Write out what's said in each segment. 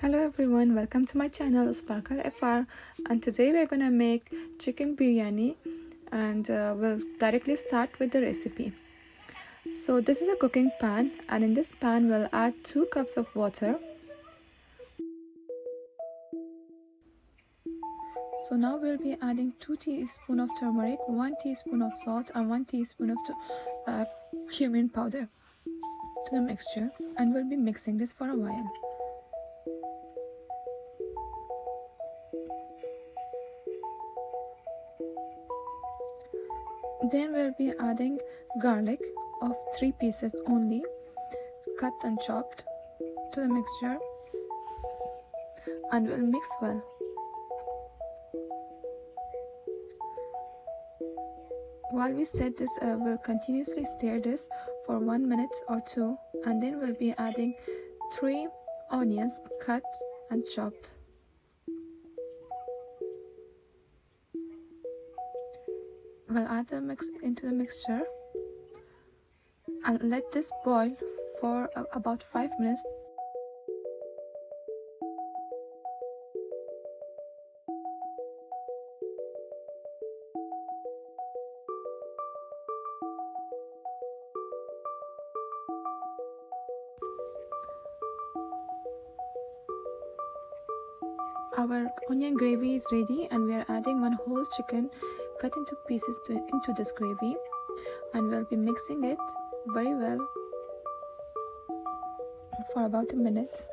Hello everyone, welcome to my channel Sparkle FR, and today we're gonna make chicken biryani and we'll directly start with the recipe. So this is a cooking pan, and in this pan we'll add 2 cups of water. So now we'll be adding 2 teaspoons of turmeric, 1 teaspoon of salt and 1 teaspoon of cumin powder to the mixture, and we'll be mixing this for a while. Then we'll be adding garlic of 3 pieces only, cut and chopped, to the mixture, and we'll mix well. While we set this, we'll continuously stir this for 1 minute or 2, and then we'll be adding 3 onions cut and chopped. We'll add the mix into the mixture and let this boil for about 5 minutes. Our onion gravy is ready, and we are adding 1 whole chicken cut into pieces into this gravy, and we'll be mixing it very well for about a minute.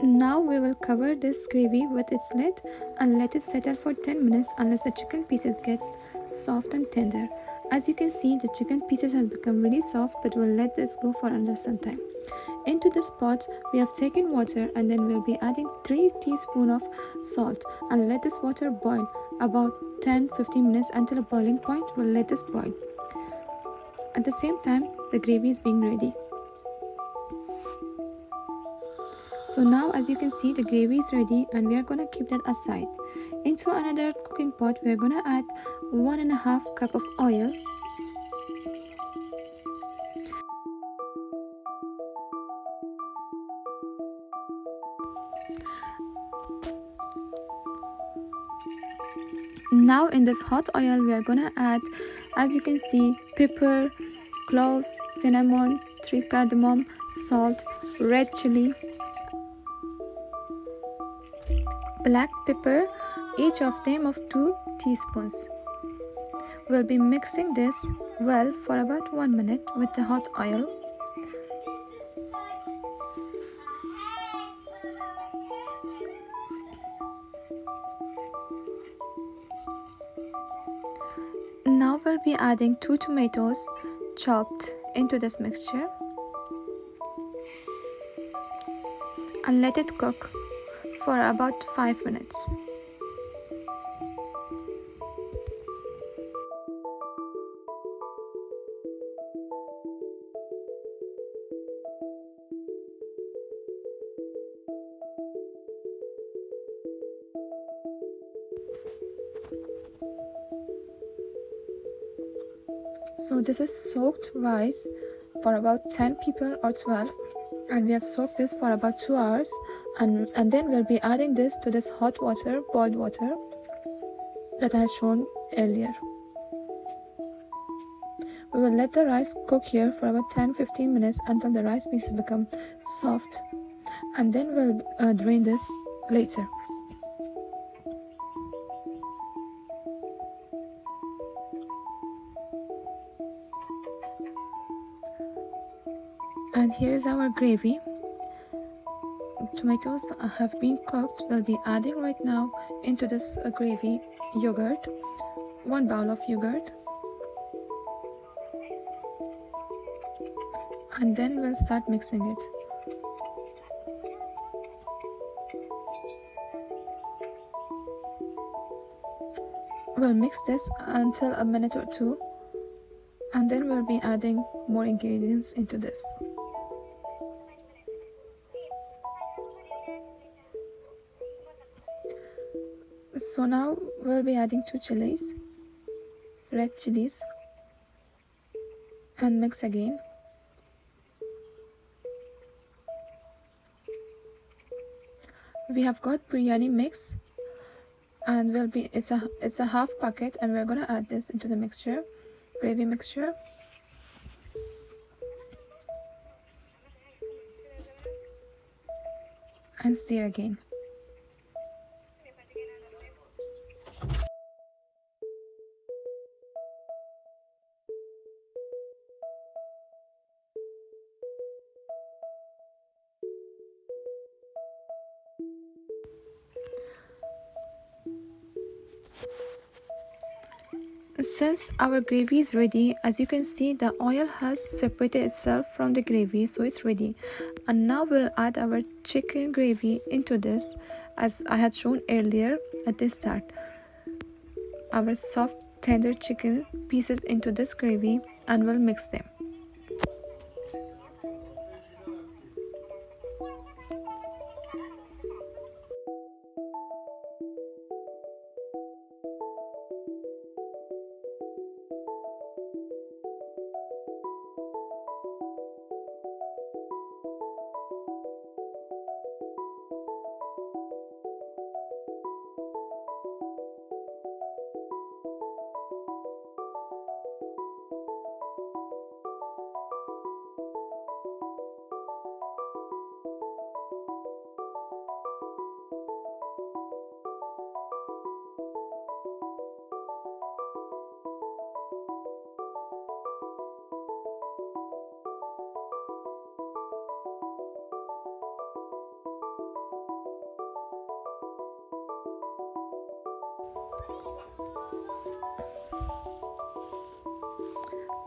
Now we will cover this gravy with its lid and let it settle for 10 minutes unless the chicken pieces get soft and tender. As you can see, the chicken pieces has become really soft, but we'll let this go for under some time. Into this pot we have taken water, and then we'll be adding 3 teaspoons of salt and let this water boil about 10-15 minutes until a boiling point. We'll let this boil. At the same time, the gravy is being ready. So now, as you can see, the gravy is ready, and we are going to keep that aside. Into another cooking pot we are going to add 1.5 cup of oil. Now in this hot oil we are going to add, as you can see, pepper, cloves, cinnamon, 3 cardamom, salt, red chili, black pepper, each of them of 2 teaspoons. We'll be mixing this well for about 1 minute with the hot oil. Now we'll be adding 2 tomatoes chopped into this mixture and let it cook for about 5 minutes. So this is soaked rice for about 10 people or 12, and we have soaked this for about 2 hours, and then we'll be adding this to this hot water, boiled water that I had shown earlier. We will let the rice cook here for about 10-15 minutes until the rice pieces become soft, and then we'll drain this later. And here is our gravy. Tomatoes have been cooked. We'll be adding right now into this gravy yogurt, 1 bowl of yogurt, and then we'll start mixing it. We'll mix this until a minute or 2, and then we'll be adding more ingredients into this. So now we'll be adding 2 chilies, red chilies, and mix again. We have got biryani mix, and it's a half packet, and we're gonna add this into the mixture, gravy mixture. And stir again. Since our gravy is ready, as you can see, the oil has separated itself from the gravy, so it's ready. And now we'll add our chicken gravy into this, as I had shown earlier at the start. Our soft tender chicken pieces into this gravy, and we'll mix them.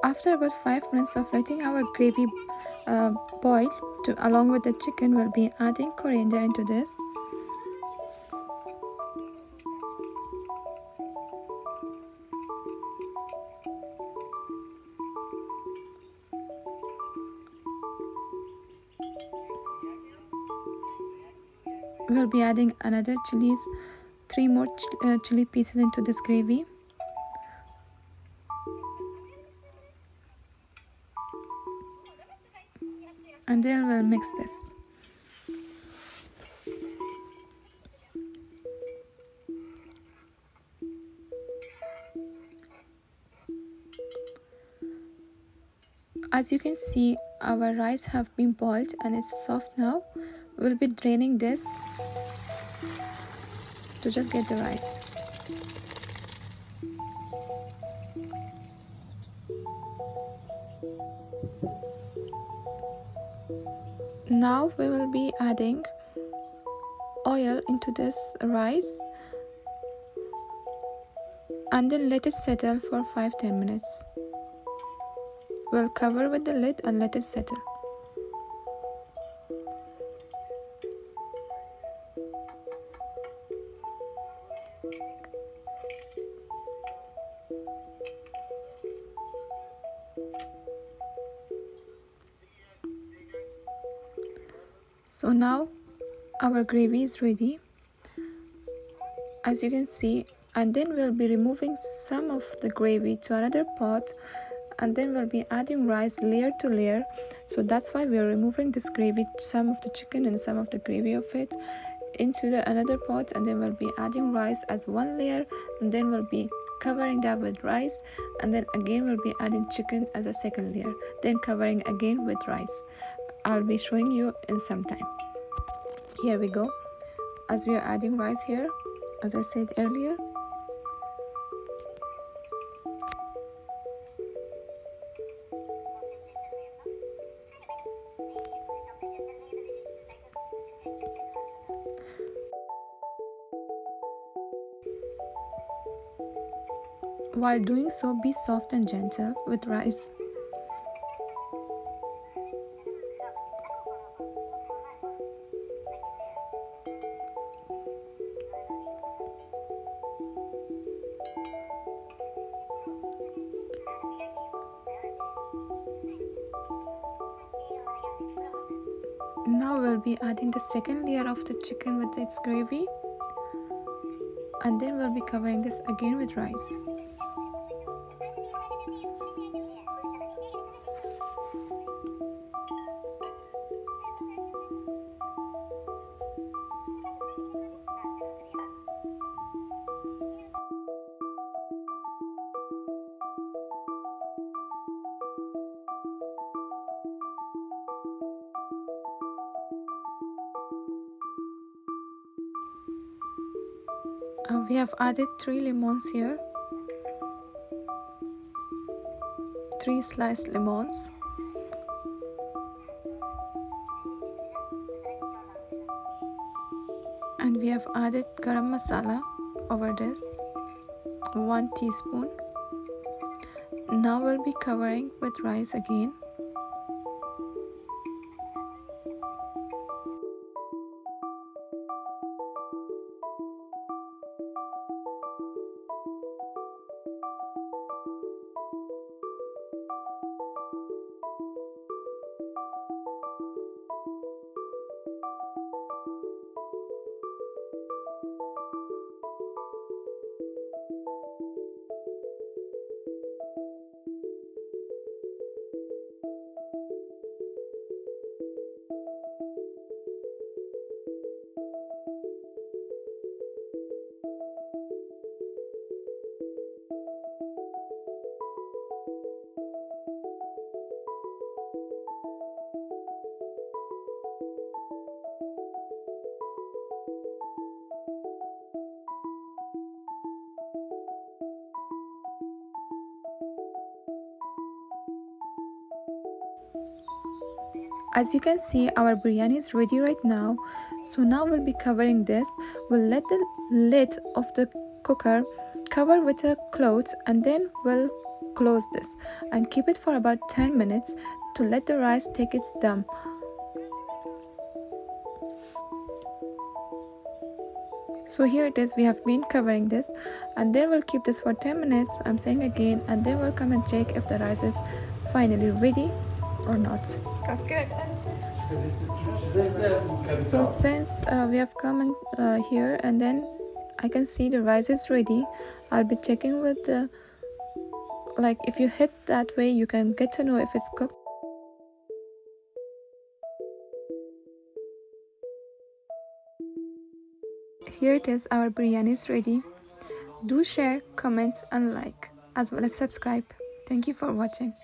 After about 5 minutes of letting our gravy boil, along with the chicken, we'll be adding coriander into this. We'll be adding another chilies, 3 more chili pieces into this gravy. And then we'll mix this. As you can see, our rice have been boiled and it's soft now. We'll be draining this to just get the rice. Now we will be adding oil into this rice and then let it settle for 5-10 minutes. We'll cover with the lid and let it settle. So now our gravy is ready, as you can see, and then we'll be removing some of the gravy to another pot, and then we'll be adding rice layer to layer. So that's why we are removing this gravy, some of the chicken and some of the gravy of it, into the another pot, and then we'll be adding rice as one layer, and then we'll be covering that with rice, and then again we'll be adding chicken as a second layer, then covering again with rice. I'll be showing you in some time. Here we go. As we are adding rice here, as I said earlier, while doing so, be soft and gentle with rice. Now we'll be adding the second layer of the chicken with its gravy, and then we'll be covering this again with rice. We have added 3 lemons here, 3 sliced lemons, and we have added garam masala over this, 1 teaspoon. Now we'll be covering with rice again. As you can see, our biryani is ready right now. So now we'll be covering this. We'll let the lid of the cooker cover with a cloth, and then we'll close this and keep it for about 10 minutes to let the rice take its dum. So here it is, we have been covering this, and then we'll keep this for 10 minutes, I'm saying again, and then we'll come and check if the rice is finally ready or not. So since we have come in here, and then I can see the rice is ready, I'll be checking with the, like, if you hit that way you can get to know if it's cooked. Here it is, our biryani is ready. Do share, comment and like, as well as subscribe. Thank you for watching.